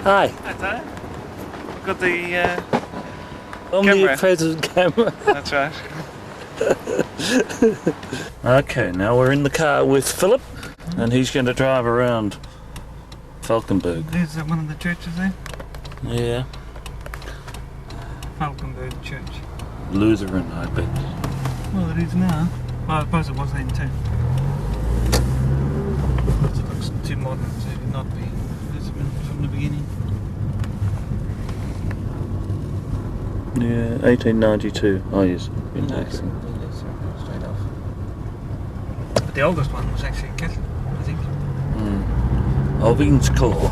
Hi. Hi, Tyler. Got the Omnipresent camera. That's right. Okay, now we're in the car with Philip, and he's going to drive around Falkenberg. Is that one of the churches there? Yeah. Falkenberg Church. Lutheran, I bet. Well, it is now. Well, I suppose it was then too. It looks too modern to not be Lutheran from the beginning. Yeah, 1892. Oh yes. Straight off. But the oldest one was actually Catholic, I think. Alvin's Claw.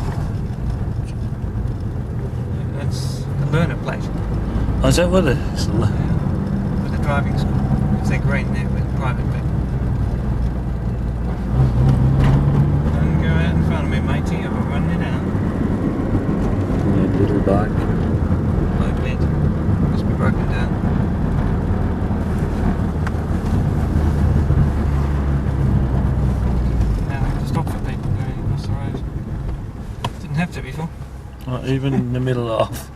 That's the learner plate. Oh, is that what it is? With the driving school. It's they're green there with private people. Don't go out in front of me, matey, or I'll run you down. Yeah, little bike. Low bed. Must be broken down. Now I have to stop for people going across the road. Didn't have to before. Not even in the middle of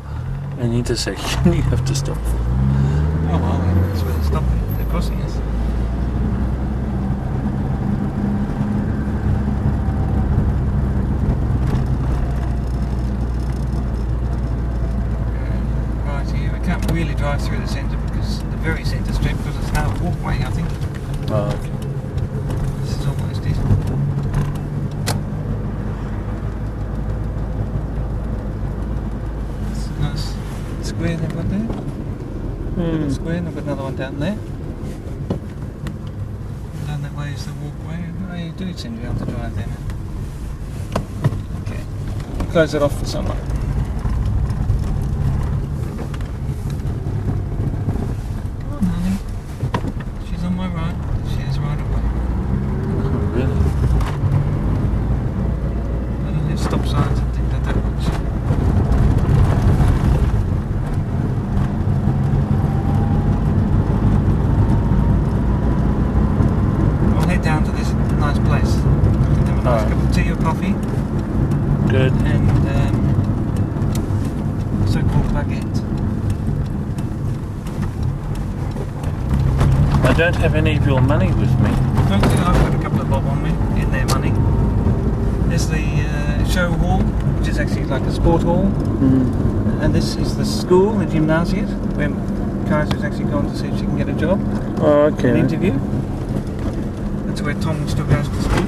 an intersection, you have to stop. Oh well, that's where they're stopping. They're crossing us. Right here, we can't really drive through the centre because the very centre street, because it's now a walkway, I think. Oh, okay. This is almost it. It's a nice square they've got there. Little square, and I've got another one down there. Down that way is the walkway. Oh, you do seem to be able to drive there now. Okay. Close it off for someone. Come on, honey. She's on my right. She is right away. Oh, really? I don't have stop signs and things like that much. I'll head down to this nice place. Have a nice cup of tea or coffee Good. and so-called baguette. I don't have any of your money with me. Okay, I've got a couple of bob on me in their money. There's the show hall, which is actually like a sport hall. And this is the school, the gymnasium, where Kajsa's actually gone to see if she can get a job, Oh, okay. an interview. That's where Tom still goes to school.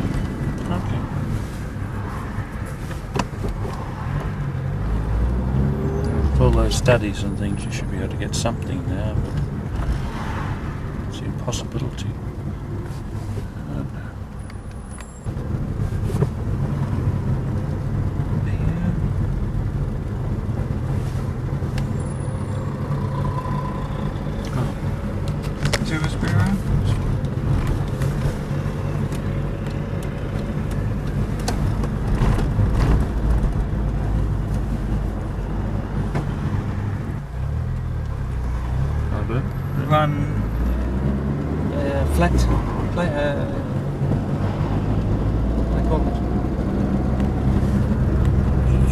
Okay. With all those studies and things, you should be able to get something now, but it's an impossibility. Service bureau. Run flat, what do they call it?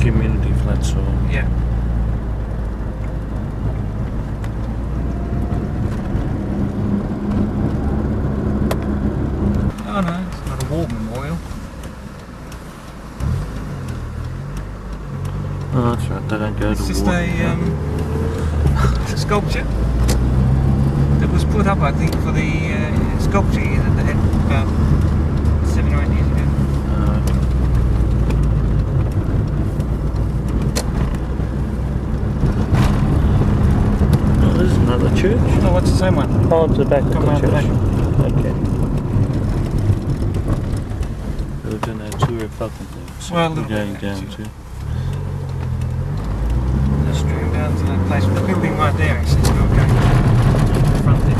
Community flats or... Yeah. Oh no, it's not a war memorial. Oh, that's right, they don't go It's to just war. it's a sculpture that was put up, I think, for the sculpture that they had about 7 or 8 years ago. Oh, there's another church. Oh, what's the same one? Oh, it's the back of Come the round the church. back. Okay. We've done our tour of Falkenberg, so Well, a we're little going bit, down actually. to... Just stream down to that place. The building right there, actually, still going. The front there.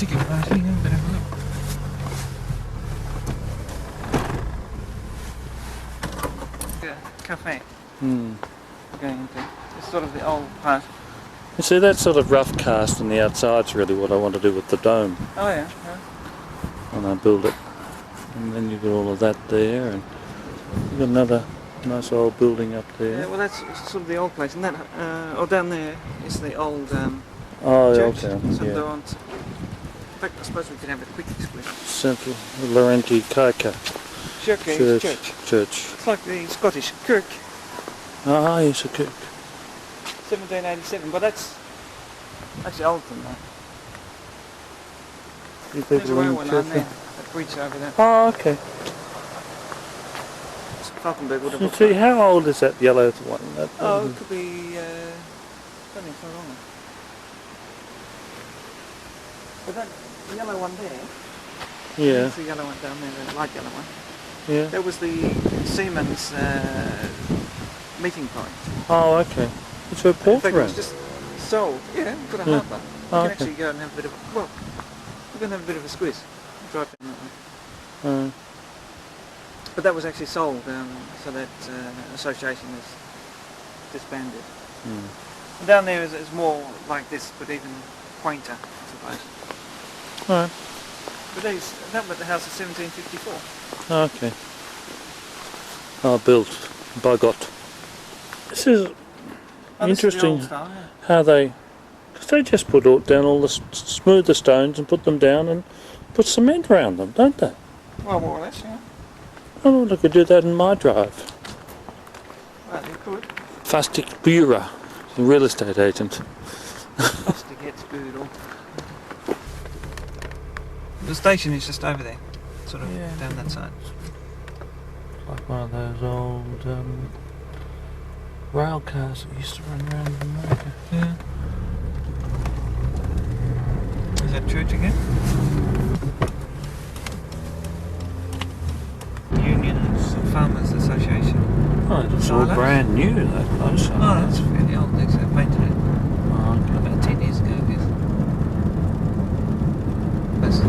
ticket party, yeah, better have a look. Yeah, cafe Hmm. going into. It's sort of the old part. You see, that sort of rough cast on the outside's really what I want to do with the dome Oh yeah, yeah. when I build it. And then you've got all of that there, and you've got another nice old building up there. Yeah, well that's sort of the old place, and that, or down there is the old Oh, church. okay. So Yeah. there aren't. In fact, I suppose we could have a quick explanation. Central Laurenti Kaika Church. Church. Church. It's like the Scottish kirk, Ah, yes, a kirk. 1787, but that's actually older than that. You There's a people in railway line church there, that bridge over there. Oh, okay. Falkenberg would You have. see, how old is that yellow one? That Oh, it could be. I don't think so long. But that yellow one there. Yeah, That's the yellow one down there, the light yellow one. yeah. That was the Siemens meeting point. Oh, okay. It's a In port fact, it was around. just sold. Yeah, we've got a Yeah. harbour. We Oh, can okay. actually go and have a bit of. Well, we're going to have a bit of a squeeze. Drive down that way. But that was actually sold, so that association is disbanded. And down there is more like this, but even quainter, I suppose. Alright, But that was the house of 1754. okay. Oh, built by God. This is Oh, this is the interesting old style, yeah. how because they just put down all the smooth the stones and put them down and put cement around them, don't they? Well, more or less, yeah. Oh, I could do that in my drive. Well, you could. Fastic Bureau, the real estate agent. Plastic gets good. Or... The station is just over there, sort of down that side. Like one of those old rail cars that used to run around in America. Yeah. Is that church again? Unions Farmers Association. Oh, it's all Silos? brand new, that place. Oh, that's fairly old. They painted it Oh, okay. about 10 years ago, I guess. That's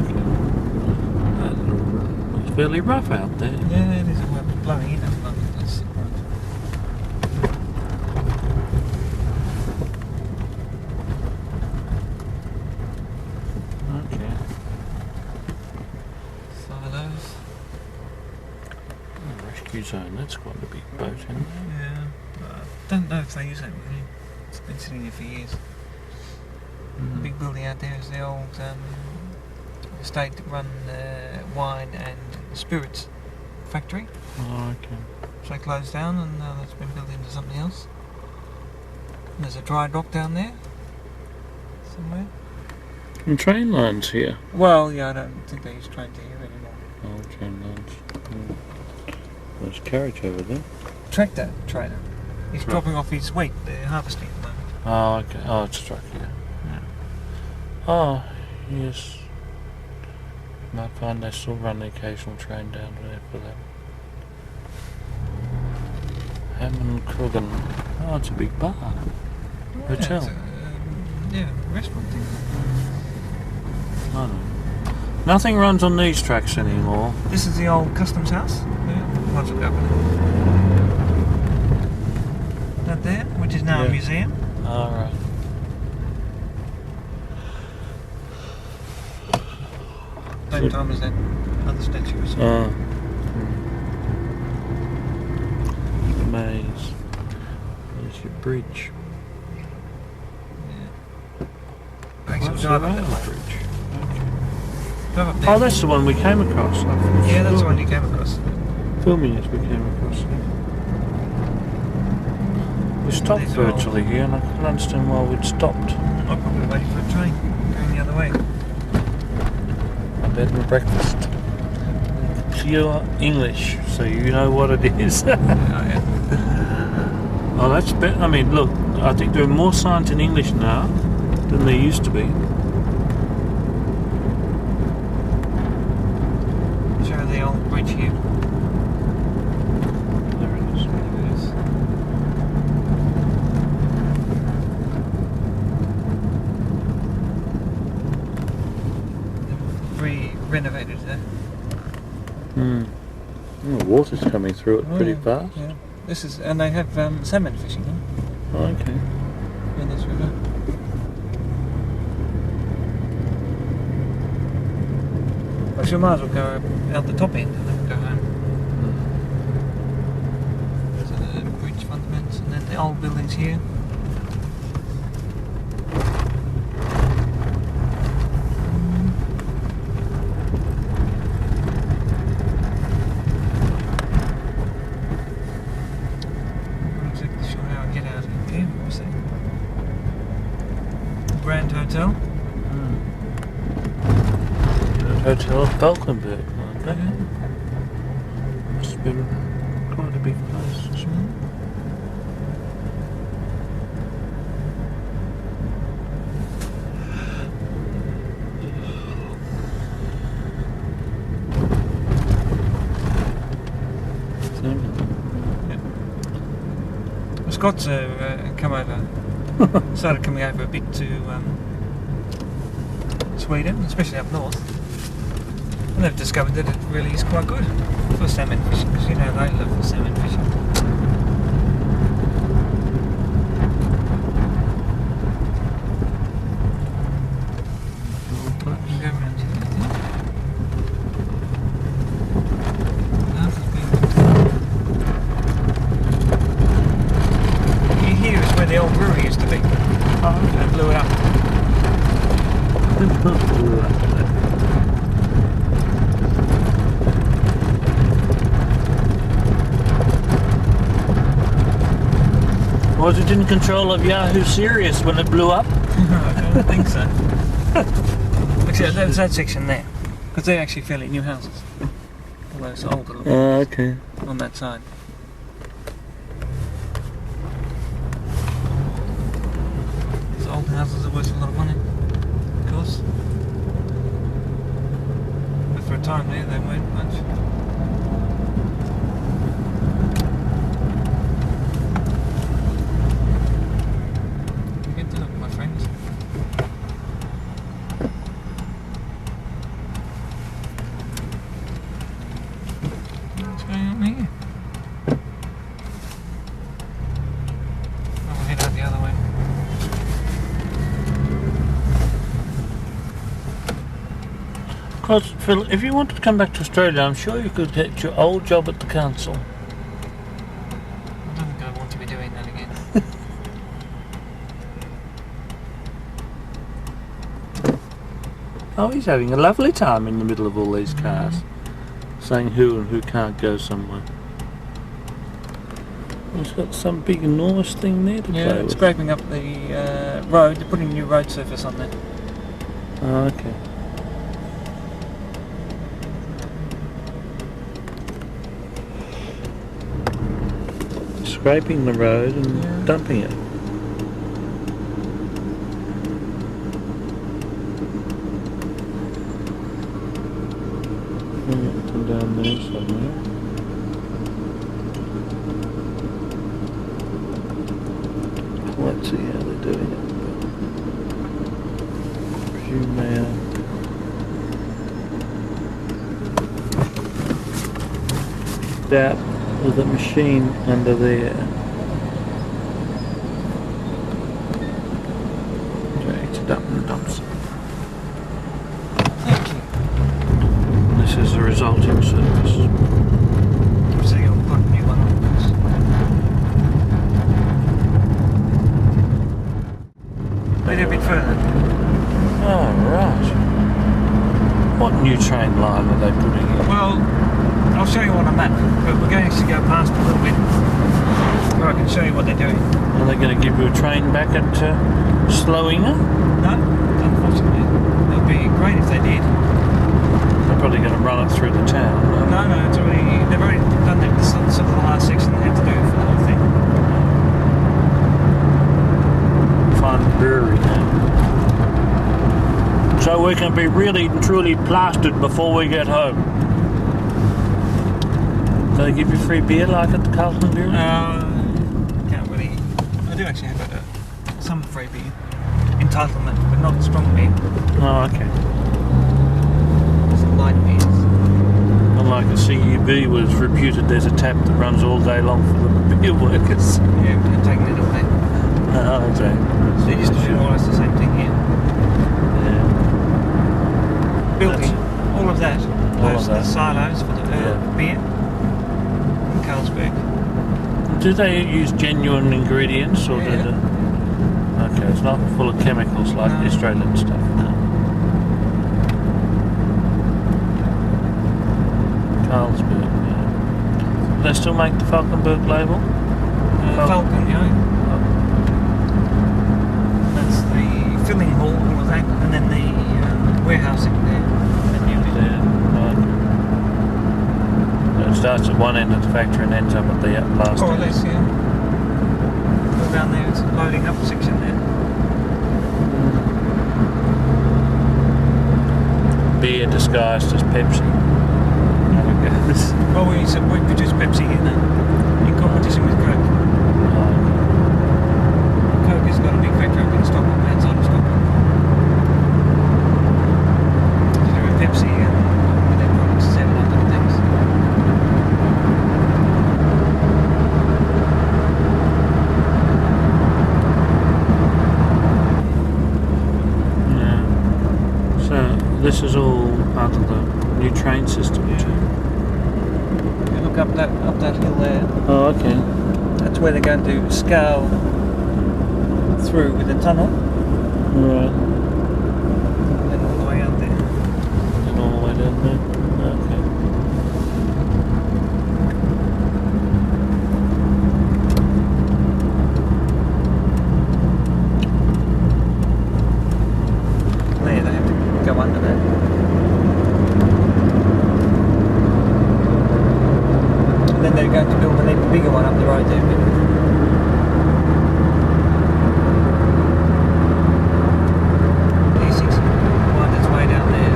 Okay. It's fairly rough out there. yeah, it is blowing in at the moment. That's Okay. silos. Rescue zone, that's quite a big boat, isn't it? Yeah, I don't know if they use that really. It's been sitting there for years. The big building out there is the old state-run wine and spirits factory. Oh, okay. So they closed down and now that's been built into something else. And there's a dry dock down there somewhere. And train lines here. Well, yeah, I don't think they use trains here anymore. Oh, train lines. There's a carriage over there. Tractor trailer. He's Right. dropping off his wheat, they're harvesting at the moment. Oh, okay. Oh, it's a truck here. Yeah. Oh, yes. Might find they still run the occasional train down there for that. Hammond Croggan. Oh, it's a big bar. Hotel. It's a, yeah, restaurant thing. I don't know. Nothing runs on these tracks anymore. This is the old customs house. Yeah, lots of government. That there, which is now a Yeah. museum. All right. Same time as that other statue. Was Oh. Maze. There's your bridge. yeah. Actually, What's drive the up rail that way. bridge? Drive up there. Oh, that's the one we came across. Yeah, that's the one you came across. Filming as we came across it. We stopped These are all- virtually here, and I couldn't understand why we'd stopped. I'm probably waiting for a train going the other way. Bed and breakfast. Pure English, so you know what it is. Oh, yeah. Oh, that's better. I mean, look, I think there are more signs in English now than there used to be. Show the old bridge here. There it is. There it is. renovated there. Oh, the water's coming through it pretty fast. Yeah. This is, and they have salmon fishing Oh, okay. in this river. Actually, we might as well go out the top end and then go home. So the bridge fundamentals and then the old buildings here. Grand Hotel. Hotel Falkenberg, okay. Must have been quite a big place. The Scots come over, started coming over a bit to Sweden, especially up north, and they've discovered that it really is quite good for salmon fishing, because you know they love for salmon fishing. The old brewery used to be. Oh, okay. It blew it up. Was it in control of Yahoo Serious when it blew up? I don't think so. Actually, there's that section there, because they're actually fairly new houses. All those older little okay. on that side. Old houses are worth a lot of money, of course. But for a time there, they weren't much. Get to look, my friends. What's going on here? I'll head out the other way. Because, Phil, if you wanted to come back to Australia, I'm sure you could get your old job at the council. I don't think I want to be doing that again. Oh, he's having a lovely time in the middle of all these cars, saying who and who can't go somewhere. He's got some big enormous thing there to play with. It's scraping up the road. They're putting new road surface on there. Oh, okay. Scraping the road and dumping it. And down there somewhere. Let's see how they're doing it. Presume they are. That with a machine under there. Drags it up and dumps it. Thank you. This is the resulting surface. So you'll put a new one on this. Maybe a bit further. Oh, right. What new train line are they putting in? Well, I'll show you on a map, but we're going to go past a little bit where I can show you what they're doing. Are they going to give you a train back at Sloinge? No, unfortunately. It would be great if they did. They're probably going to run it through the town. No, it's already, they've already done that. This is sort of the last section they have to do for the whole thing. Find the brewery now. So we can be really and truly plastered before we get home. Do they give you free beer like at the Carlton Brewery? Can't really. I do actually have some free beer. Entitlement, but not strong beer. Oh, okay. It's light wide beers. Unlike a CUB was reputed there's a tap that runs all day long for the beer workers. Yeah, we're taking it away. Oh, okay. So it used to be more or less the same thing here. Yeah. Building all of that. All Those of are the that. silos for the beer in Carlsberg. Do they use genuine ingredients or do Yeah. they? Okay, it's not full of chemicals like the Australian stuff. No. Carlsberg, yeah. Do they still make the Falkenberg label? Falcon, yeah. That's the filling hall, all of that, and then the warehousing there. Yeah. So it starts at one end of the factory and ends up at the last More or end. less, yeah. Go down there, it's a loading up section there. Beer disguised as Pepsi. How it goes. Well, we produce Pepsi here now, in competition with Coke. Coke has got a big factory up in Stockholm, outside of Stockholm. To do with Pepsi and with their products, 7-Up and things. Yeah. So this is all part of the new train system too. You look up that hill there. Oh, okay. That's where they're going to scale through with a tunnel, Right. and then all the way out there. And all the way down there. Okay. There, they have to go under that. And then they're going to build an even bigger one up the road there. E6 wind its way down there.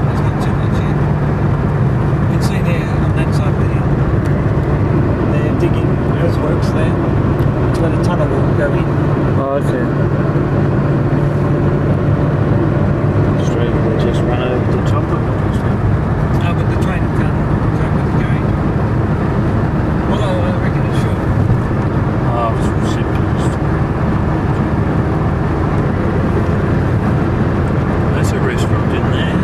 There's not too much here. You can see there on that side of the hill. They're digging earthworks there. That's where the tunnel will go in. Oh, okay. Straight, we just run over the top of it. Oh, but the train can't cope with the going. Although I reckon it should. Oh, it's simplest. That's a restaurant in there.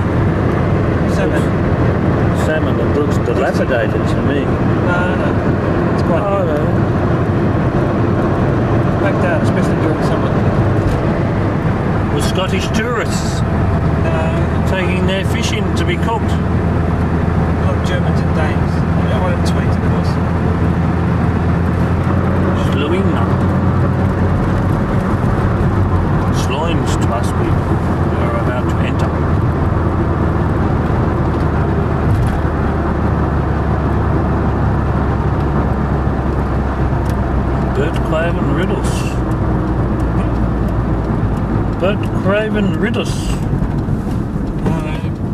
Salmon, it looks dilapidated to me. No. It's quite Oh, new. no. Back down, especially during summer. The Scottish tourists No, taking their fish in to be cooked. a lot of Germans and Danes. Oh, and Swedes, of course. Sloinge. Sloinge to us we are about to enter. Bert Craven Riddles. Bert Craven Riddles.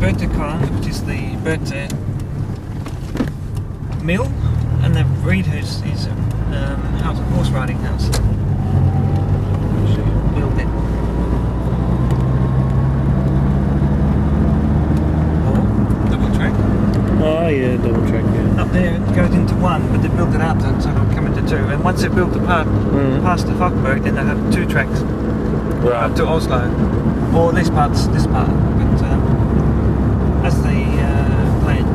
Bertekran, which is the Berte mill, and the Reedhus is a horse riding house. Build it. Or double track. Oh yeah, double track, yeah. Up there it goes into one, but they built it out so it'll come into two. And once they built the part past the Falkenberg, then they'll have 2 tracks up to Oslo. Or this part. But that's the plan.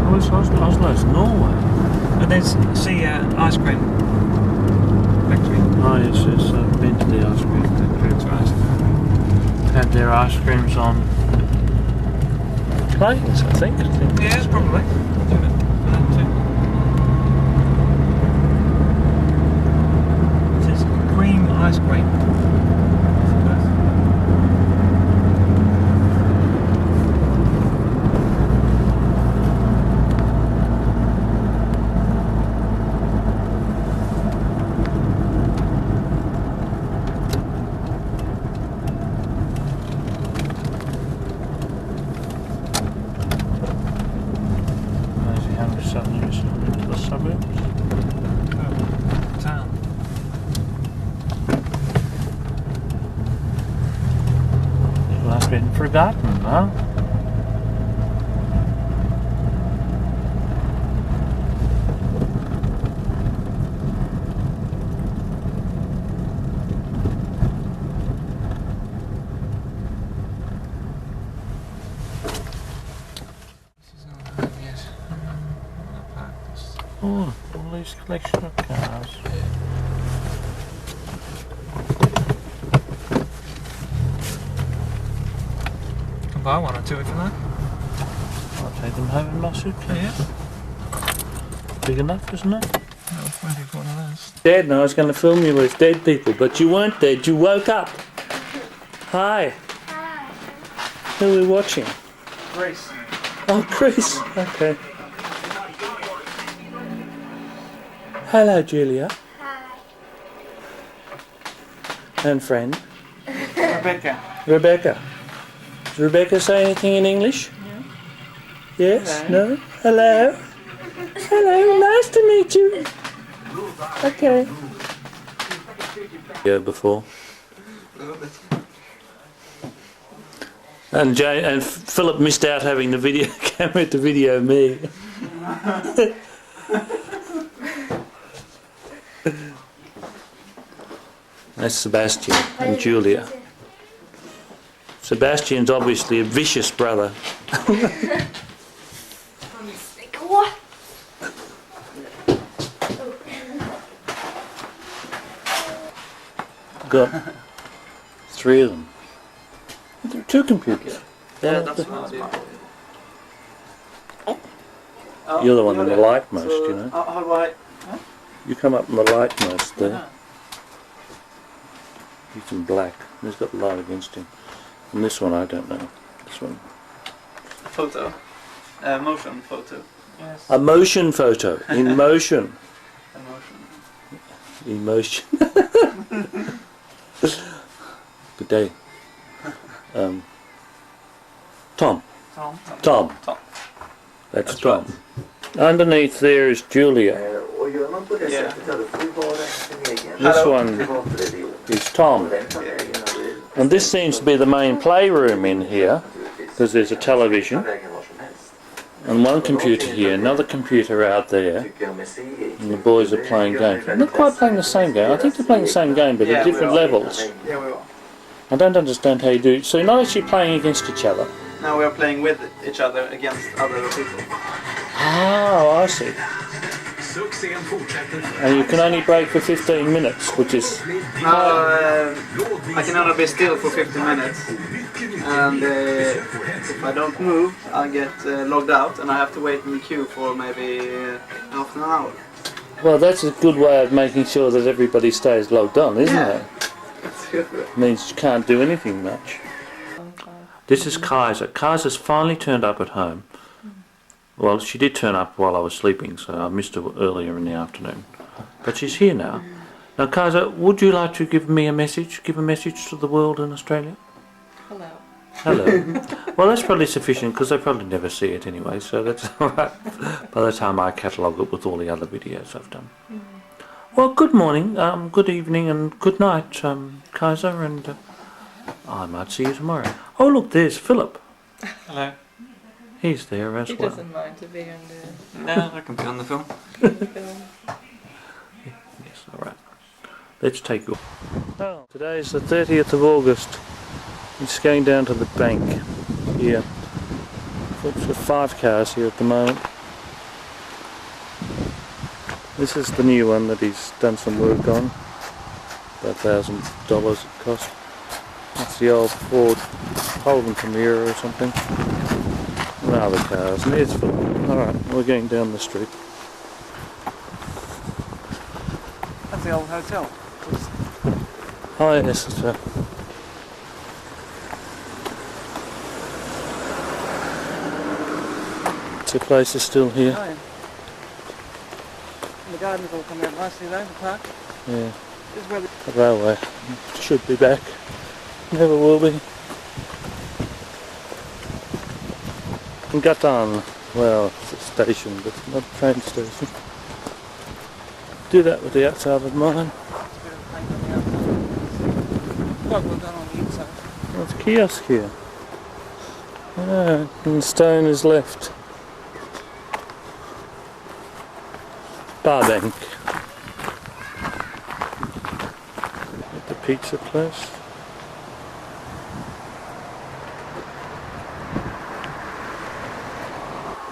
Oh, it's Oslo's Norway. And there's ice cream factory. Oh yes, yes, I've been to the ice cream factory. That's right. Had their ice creams on planes, I think. Yes, probably. It says cream ice cream. Southern into the suburbs. Town. forgotten, huh? Oh, all these collection of cars. Can buy one or two if you like. I'll take them home in my suitcase. Yeah. Big enough, isn't it? No, maybe one of those. Dad and I was going to film you with dead people, but you weren't dead. You woke up. Hi. Hi. Who are we watching? Grace. Oh, Chris. Okay. Hello, Julia. Hi. And friend. Rebecca. Rebecca. Does Rebecca say anything in English? No. Yes? Hello. No? Hello? Hello, nice to meet you. Okay. Yeah, before. And Philip missed out having the video camera to video me. That's Sebastian and Julia. Sebastian's obviously a vicious brother. Got 3 of them. There are 2 computers. Yeah, that's what I You're the one in the light most, you know. How do I? You come up in the light most there. He's in black. He's got the light against him. And this one I don't know. This one. Photo. Motion photo. Yes. A motion photo. In motion. Emotion. Emotion. Good day. Tom. Tom. That's Tom. Underneath there is Julia. Yeah. This one is Tom. And this seems to be the main playroom in here, because there's a television and one computer here, another computer out there, and the boys are playing games. They're not quite playing the same game. I think they're playing the same game, but at different levels. Yeah, we are. I don't understand how you do it. So you're not actually playing against each other? Now we are playing with each other against other people. Oh, I see. And you can only break for 15 minutes, which is... Now I can only be still for 15 minutes. And if I don't move, I get logged out and I have to wait in the queue for maybe half an hour. Well, that's a good way of making sure that everybody stays logged on, isn't it? Means you can't do anything much. This is Kajsa. Kajsa's finally turned up at home. Well, she did turn up while I was sleeping, so I missed her earlier in the afternoon. But she's here now. Now, Kajsa, would you like to give me a message? Give a message to the world in Australia? Hello. Hello. Well, that's probably sufficient, because they probably never see it anyway, so that's alright. By the time I catalogue it with all the other videos I've done. Well, good morning, good evening, and good night, Kajsa, and I might see you tomorrow. Oh, look, there's Philip. Hello. He's there as He well. doesn't mind to be on the No, I can be on the film. film. Yes, alright. Let's take you. Oh, today is the 30th of August. It's going down to the bank here. Looks for 5 cars here at the moment. This is the new one that he's done some work on. About $1,000 it cost. That's the old Ford Holden Premier or something. And other cars. And here's Philip. Alright, we're going down the street. That's the old hotel. Oh yes, it's the place is still here. Oh, yeah. The gardens all come out nicely though, the park. Yeah. This is where the The railway should be back. Never will be. And Gatan, well, it's a station, but it's not a train station. Do that with the outside of mine. quite well done on the inside. Well, it's a kiosk here. Ah, and the stone is left. Bar bank. At the pizza place.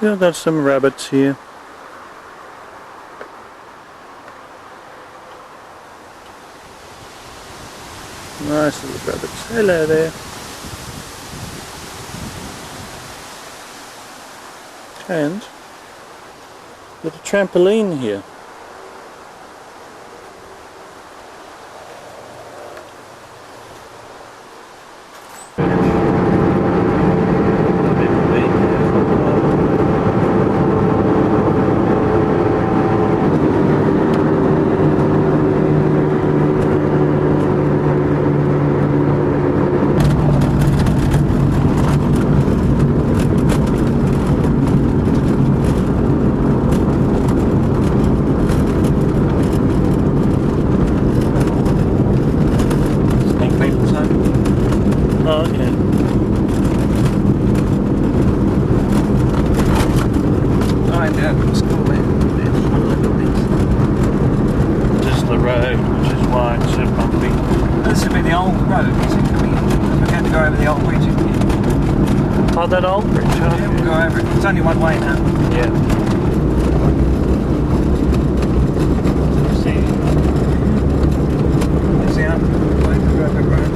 Yeah, got some rabbits here. Nice little rabbits. Hello there. And there's a trampoline here. Oh, okay. Oh, and the school there. There's one of the buildings. Just the road, which is why it's so bumpy. This would be the old road, is it? Coming in? We're going to go over the old bridge, isn't it? Oh, that old bridge, huh? Yeah, we'll go over it. It's only one way now. Yeah. See? There's the old road.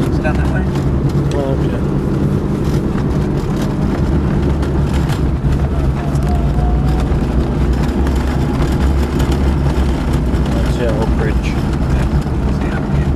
It's down that way. Oh, okay. That's the old bridge. See up here.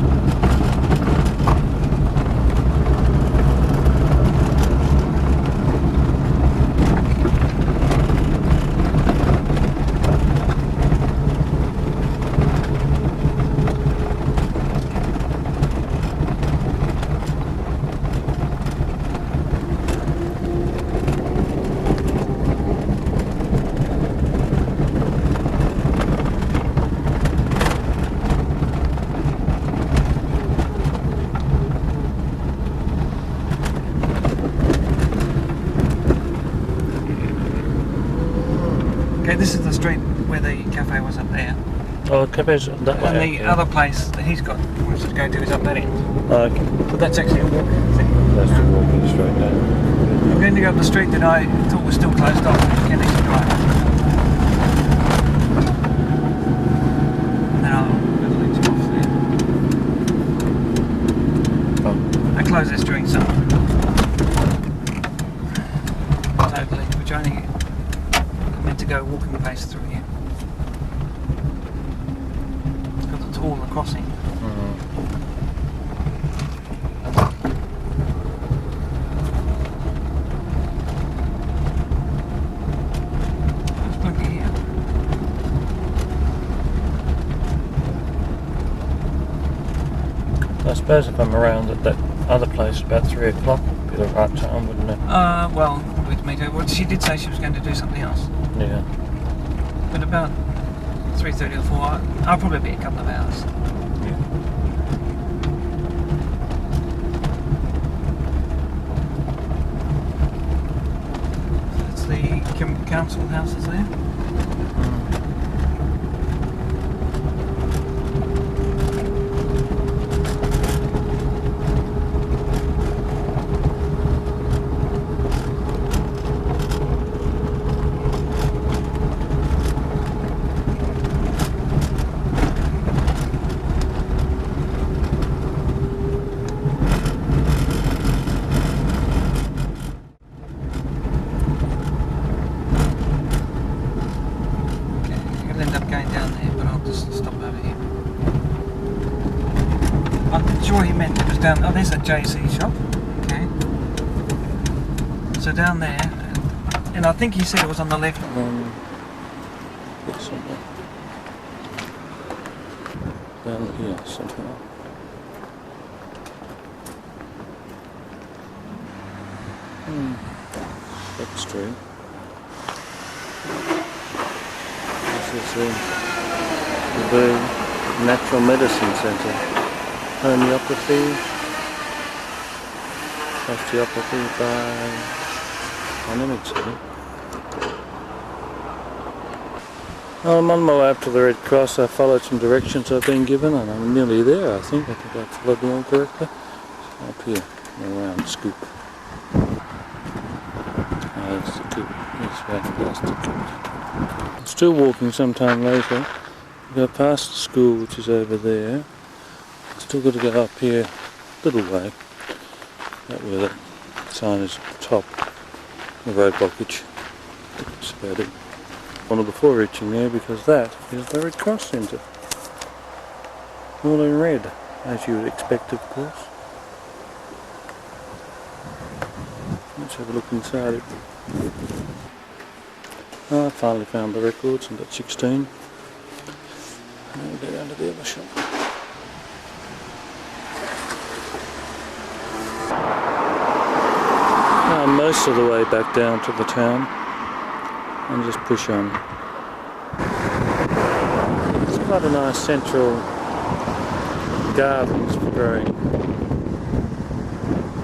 Okay, this is the street where the cafe was up there. Oh, cafe's that way. And the yeah. other place that he's got wants to go to is up that end. Oh, okay. But that's actually a walk thing. That's the walking straight down. I'm going to go up the street that I thought was still closed off. You can actually drive. And then I'll let you off there. Oh. I close this during summer. Totally. Which I only meant to go walking pace through here. Because it's all the crossing. Let's plug it here. I suppose if I'm around at that other place about 3 o'clock, it'd be the right time, wouldn't it? Well, with me too. Well, she did say she was going to do something else. Yeah. But about 3:30 or 4, I'll probably be a couple of hours. Yeah. That's the council houses there. I'll end up going down there, but I'll just stop over here. I'm sure he meant it was down. Oh, there's a JC shop. Okay. So down there, and I think he said it was on the left. Get somewhere. Down here somehow. That street. This is the Natural Medicine Centre. Homeopathy, osteopathy by Let me see. I'm on my way up to the Red Cross. I followed some directions I've been given and I'm nearly there, I think. I think I followed them all correctly. So up here, around scoop. There's the coop. That's the coop. I'm still walking sometime later. Go past the school, which is over there. Still got to go up here a little way. That where the sign is at the top. The road blockage. That's about it. One before reaching there, because that is the Red Cross Centre. All in red, as you would expect, of course. Let's have a look inside it. I finally found the records and got 16. Now we'll go down to the other shop. Most of the way back down to the town and just push on. It's quite a nice central gardens for growing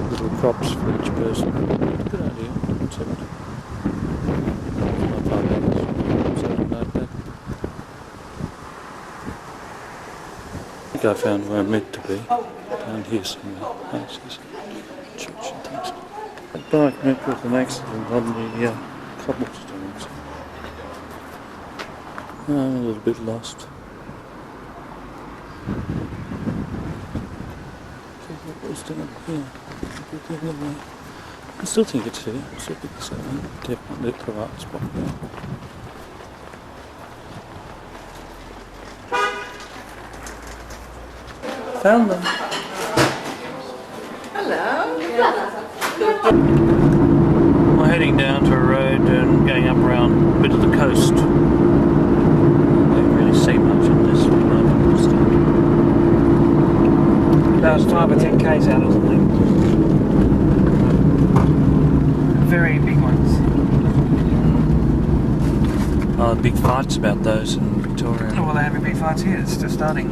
little crops for each person. Good idea. Let's have it. Not far back. Something like that. I think I found where I'm meant to be. Down here somewhere. Houses, church and things. That bike met with an accident on the cobblestones. I'm a little bit lost. What was down here? I still think it's here. I still think it's that one. Definitely the right spot there. Found them. Hello. We're heading down to a road and going up around a bit of the coast. I don't really see much in this one. About 5 or 10 k's out or something. Very big ones. Big fights about those in Victoria. Oh, well, they're having big fights here. It's just starting.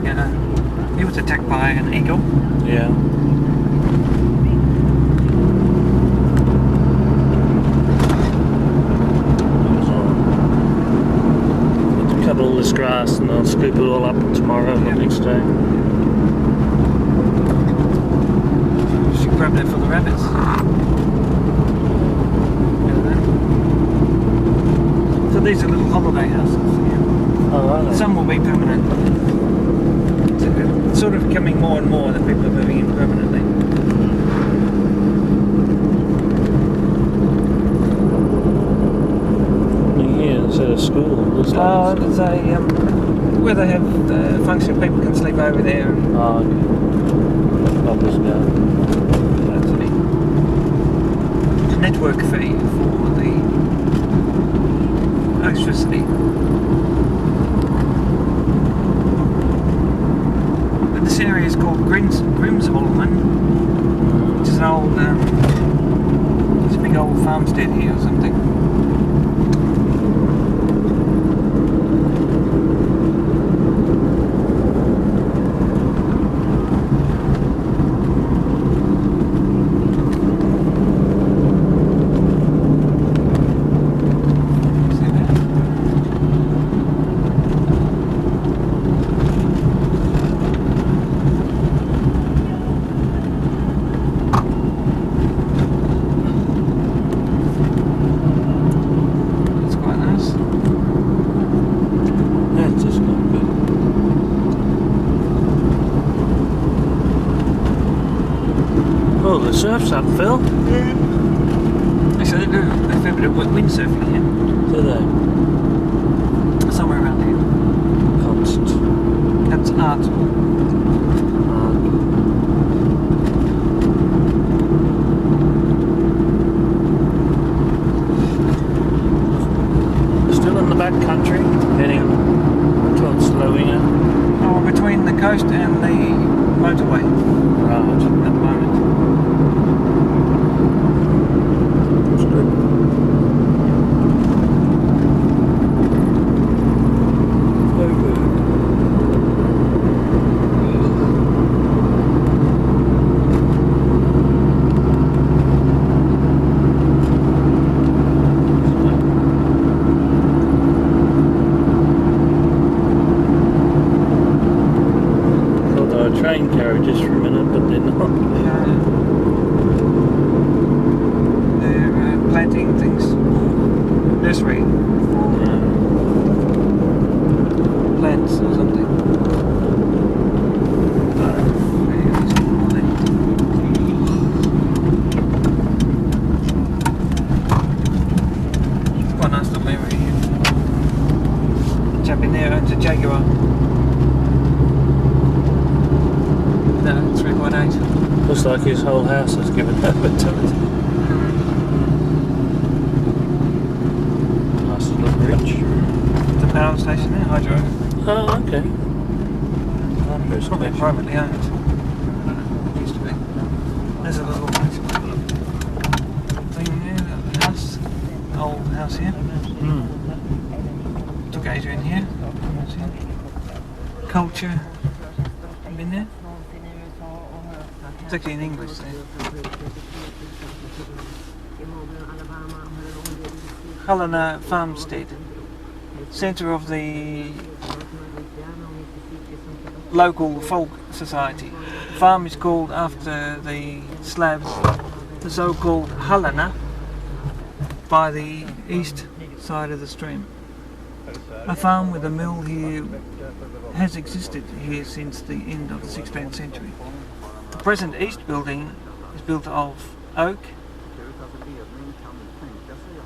Yeah. He was attacked by an eagle. Yeah. Cut all this grass and I'll scoop it all up tomorrow or the next day. She grabbed it for the rabbits. So these are little holiday houses. Oh, are they? Some will be permanent. It's sort of becoming more and more that people are moving in permanently. Here, it's at a school. It's a where they have function. People can sleep over there. And oh, okay. Bubbles down. that's a network fee for the electricity. But this area is called Grimsholmen, which is an old, it's a big old farmstead here or something. Oh, the surf's up, Phil. Actually, they do. They do a bit of windsurfing here. Do they? Somewhere around here. Constant. That's art. Still in the back country, heading towards Sloinge. Oh, between the coast and the motorway Right. at the moment. That's good. Very good. nursery. Plants or something. It's quite a nice little area here. The chap in there owns a Jaguar. No, 3.8. Looks like his whole house has given over to it. Nice little bridge. The power station there, hydro. Oh, okay. It's probably privately owned. Used to be. There's a little thing there, the house. Old house here. Took Adrian here. Culture. Been there? It's actually in English there. Helena Farmstead. Centre of the local folk society. The farm is called after the Slavs, the so-called Helena, by the east side of the stream. A farm with a mill here has existed here since the end of the 16th century. The present east building is built of oak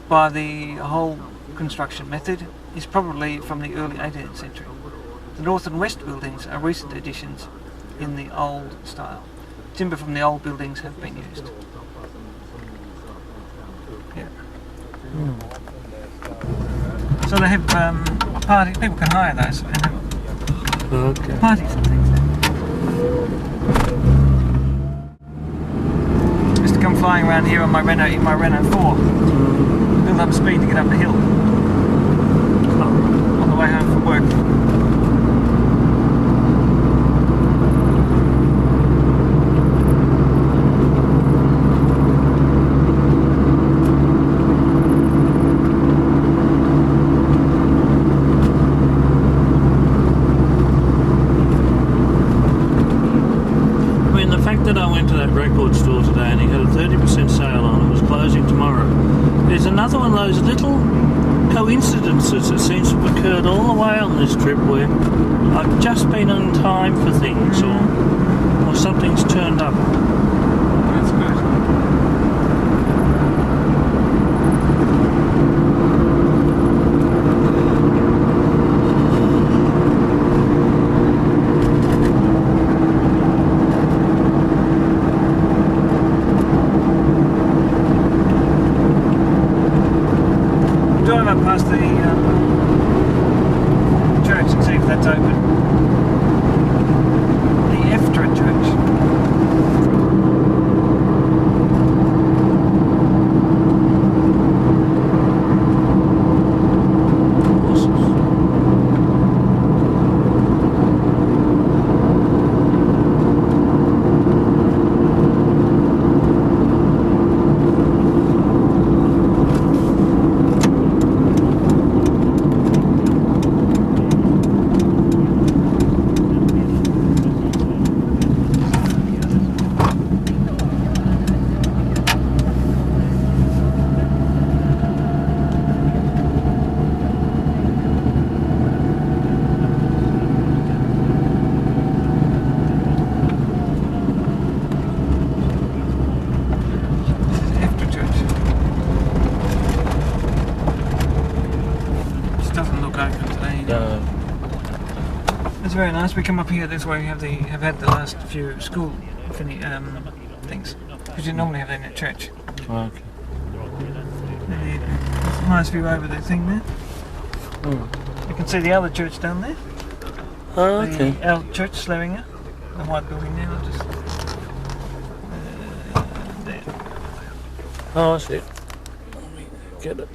by the whole construction method is probably from the early 18th century. The north and west buildings are recent additions in the old style. Timber from the old buildings have been used. Yeah. So they have parties, people can hire those and have parties and things there. Used to come flying around here on my Renault, in my Renault 4. Build up speed to get up the hill. On the way home from work. That I went to that record store today and he had a 30% sale on and was closing tomorrow. There's another one of those little coincidences that seems to have occurred all the way on this trip where I've just been on time for things or something's turned up. That's good. Past the church and see if that's open. The Eftra Church. It's very nice. We come up here. That's where we have had the last few school things, because you normally have them at church. Oh, okay. There's a nice view over the thing there. You can see the other church down there. Oh, okay. The old church, Sloinge, the white building there. I'll just there. Oh, I see. Let me get it.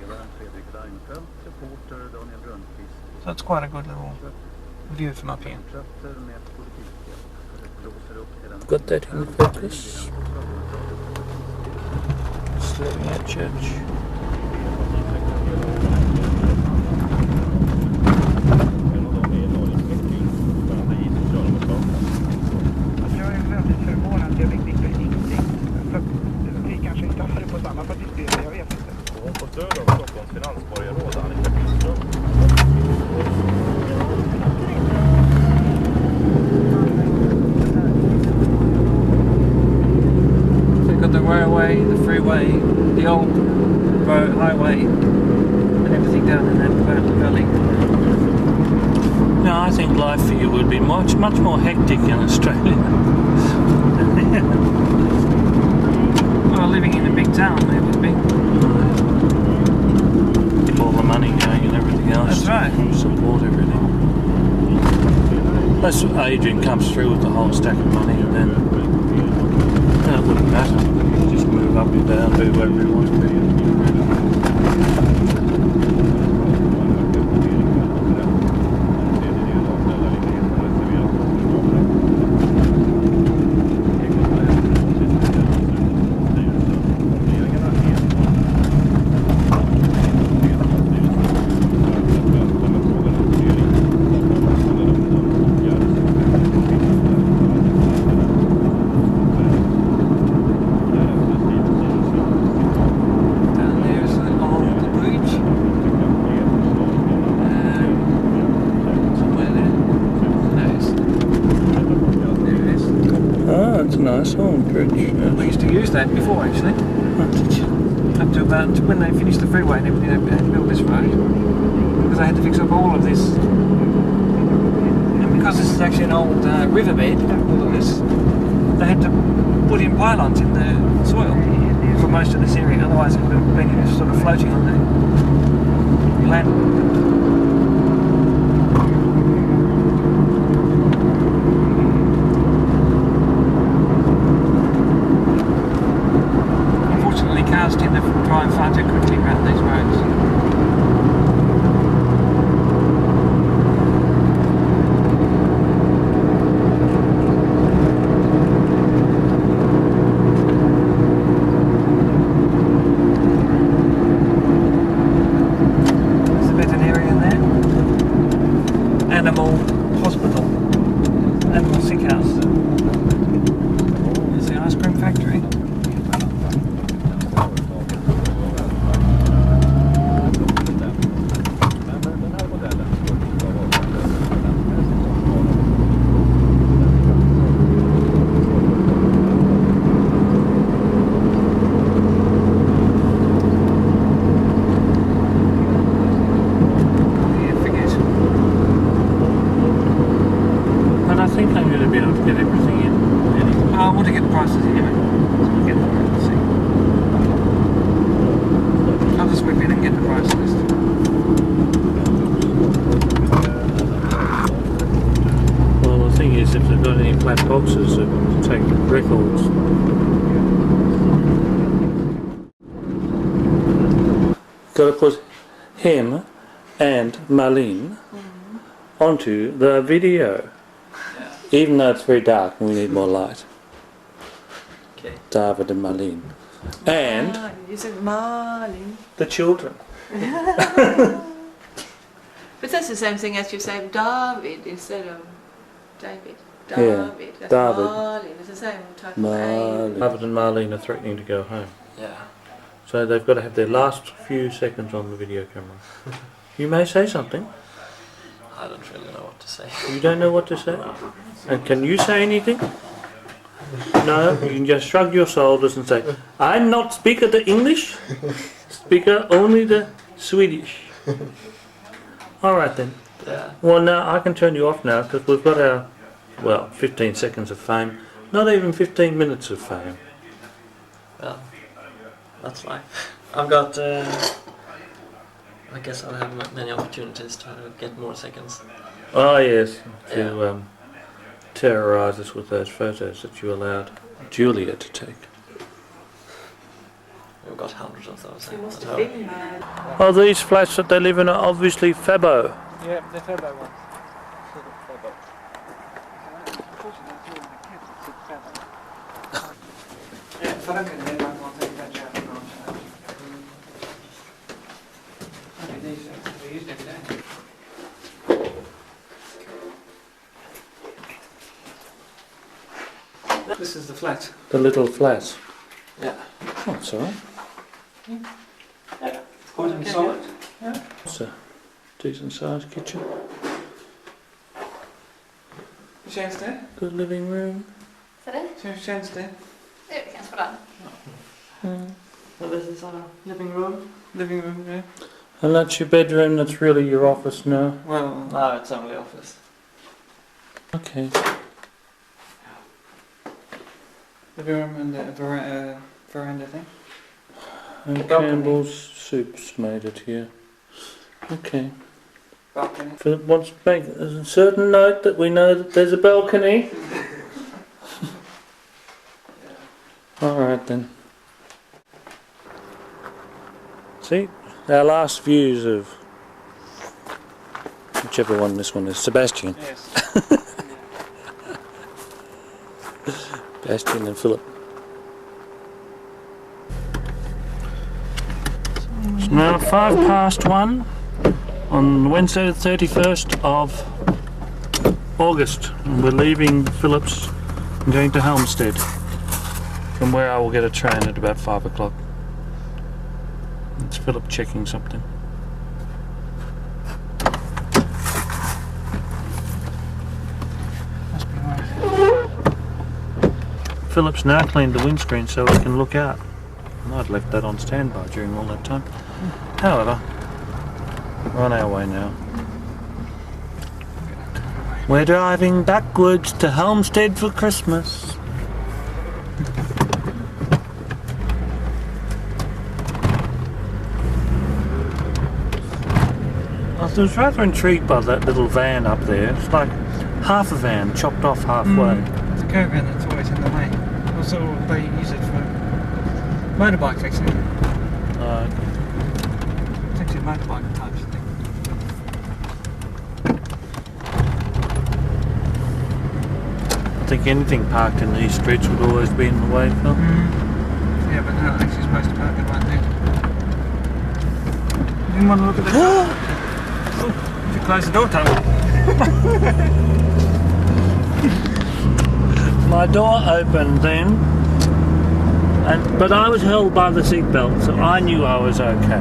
So it's quite a good little view from up here. Got that in focus. Sloinge Church. Jag är väldigt förvånad. Jag vet inte ingenting. Vi kanske inte har det på samma partistöd, jag vet inte. Stockholms finansborgarråd Annika Billström. So you've got the railway, the freeway, the old road, highway, and everything down in that valley. No, I think life for you would be much more hectic in Australia. Well, living in a big town, it would be. Keep all the money going and everything else. That's right. Support everything. Unless Adrian comes through with the whole stack of money, and then it wouldn't matter. Just move up and down, do whatever you want to do. Nice old bridge. Yes. We used to use that before, actually. Up to about when they finished the freeway and everything, they had to build this road. Because they had to fix up all of this. And because this is actually an old riverbed, all of this, they had to put in pylons in the soil for most of this area. Otherwise it would have been sort of floating on the land. Cars tend to drive far too quickly around these roads. There's a veterinarian there. Animal hospital. Animal sick house. There's the ice cream factory. Boxes that take records. Got to put him and Marlene onto the video. Even though it's very dark and we need more light. Okay. David and Marlene. And you said Marlene. the children. But that's the same thing as you say David instead of David. Yeah, David. That's David. Marlene. It's the same type of Marlene. David and Marlene are threatening to go home. Yeah. So they've got to have their last few seconds on the video camera. You may say something. I don't really know what to say. You don't know what to say? And can you say anything? No, you can just shrug your shoulders and say, I'm not speaker the English, speaker only the Swedish. Alright then. Yeah. Well, now I can turn you off now because we've got our, 15 seconds of fame. Not even 15 minutes of fame. Well, that's fine. I've got, I guess I'll have many opportunities to get more seconds. Oh yes, to terrorise us with those photos that you allowed Julia to take. We've got hundreds of those. You must have been mad. Oh, these flats that they live in are obviously Fabo. Yeah, the Fabo ones. This is the flat. The little flat. Yeah. Oh, that's alright. Bought and sold. That's a decent sized kitchen. Tjänster? Good living room. Så det? Tjänster? Det är kanske för den. So this is our living room. Living room, yeah. And that's your bedroom, that's really your office now. Well, No, it's only office. Okay. living room and the veranda thing. And Balcony. Campbell's soup's made it here. Okay. Balcony. Philip wants to make a certain note that we know that there's a balcony. Alright then. See, our last views of whichever one this one is, Sebastian. Yes. Sebastian and Philip. It's now 1:05 on Wednesday the 31st of August, and we're leaving Philip's and going to Halmstad, from where I will get a train at about 5 o'clock. It's Philip checking something. Must be right. Philip's now cleaned the windscreen so he can look out. And I'd left that on standby during all that time. However, we're on our way now. We're driving backwards to Halmstad for Christmas. I was rather intrigued by that little van up there. It's like half a van chopped off halfway. It's a caravan that's always in the way. Also, they use it for motorbikes actually. It's actually a motorbike type thing. I think anything parked in these streets would always be in the way, Phil. Yeah, but they're not actually supposed to park it right there. You didn't want to look at this? If you close the door, Tom. My door opened then, but I was held by the seatbelt, so I knew I was okay.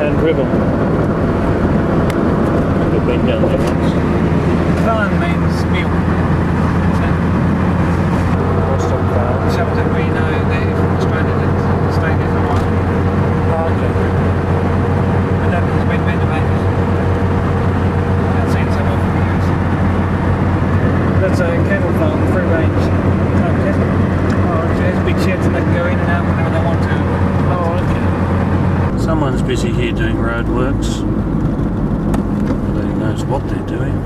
And Ribble. We've been down there once. Valen means meal. What's that about? Something we know that if from Australia that stay there for a while. Oh, okay. But that means been renovated. I've seen some of the videos. That's a cattle farm, free range type cattle. Oh, there's big sheds and they can go in and out whenever they want to. Oh, okay. Someone's busy here doing roadworks. Nobody knows what they're doing.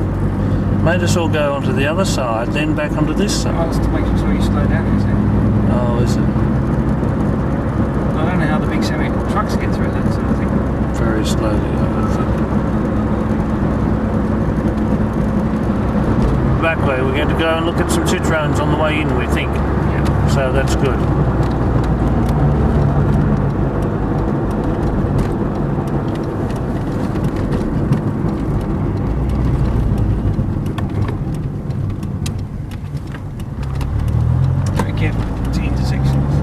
Made us all go onto the other side, then back onto this Oh, side. it's to make sure you slow down, is it? Oh, is it? I don't know how the big semi trucks get through that sort of thing. Very slowly, I would think. Back way, we're going to go and look at some Citroens on the way in, we think. Yeah. So that's good. Be careful with the intersections.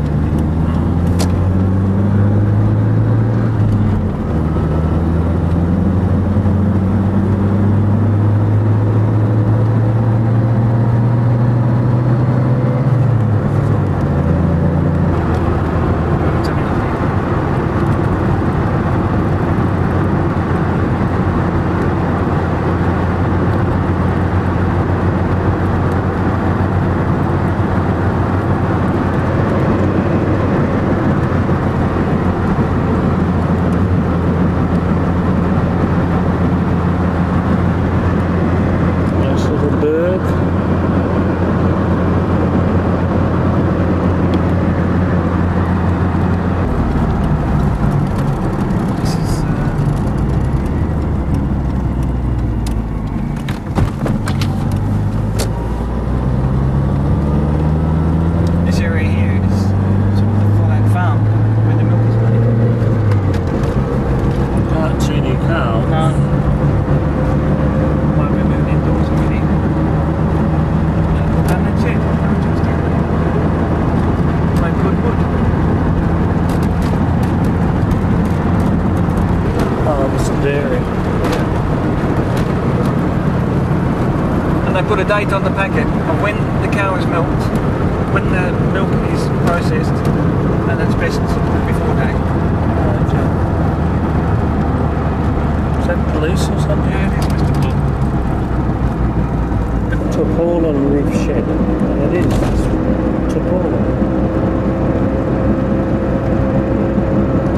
put a date on the packet of when the cow is milked, when the milk is processed, and it's best before day. Okay. Is that police or something? Yeah, it is, Mr. Paul. Tarpaulin roof shed. And it is. Tarpaulin.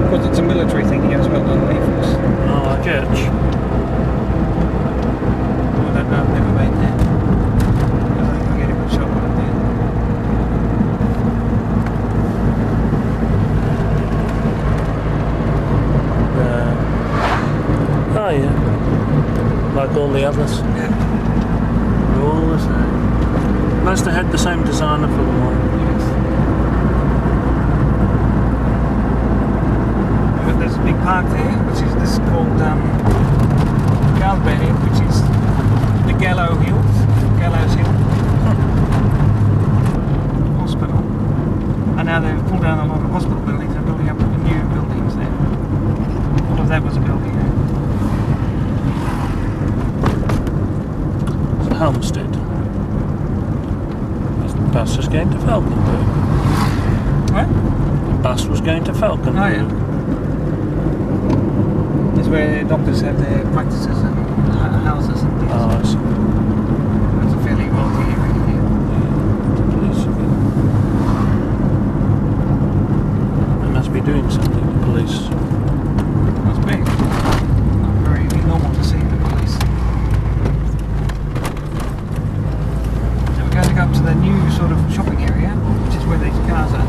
Because it's a military thing here as well, not an Air Force. Oh, a church. I don't know, I've never been there. I think I'll get a good shot on it there. Oh yeah. Like all the others. Yeah. They're all the same. Must have had the same designer for them all. Yes. But there's a big park there, which is this called Falkenberg, which is the Gallows Hill. Hospital. And now they've pulled down a lot of hospital buildings and building up new buildings there. All of that was a building there. Halmstad. The bus was going to Falkenberg. What? The bus was going to Falkenberg. Oh yeah. It's where doctors have their practices and houses and things. Oh, I see. It's a fairly wealthy area here. Police again. They must be doing something, the police. Must be. Not very normal to see the police. So we're going to go up to the new sort of shopping area, which is where these cars are.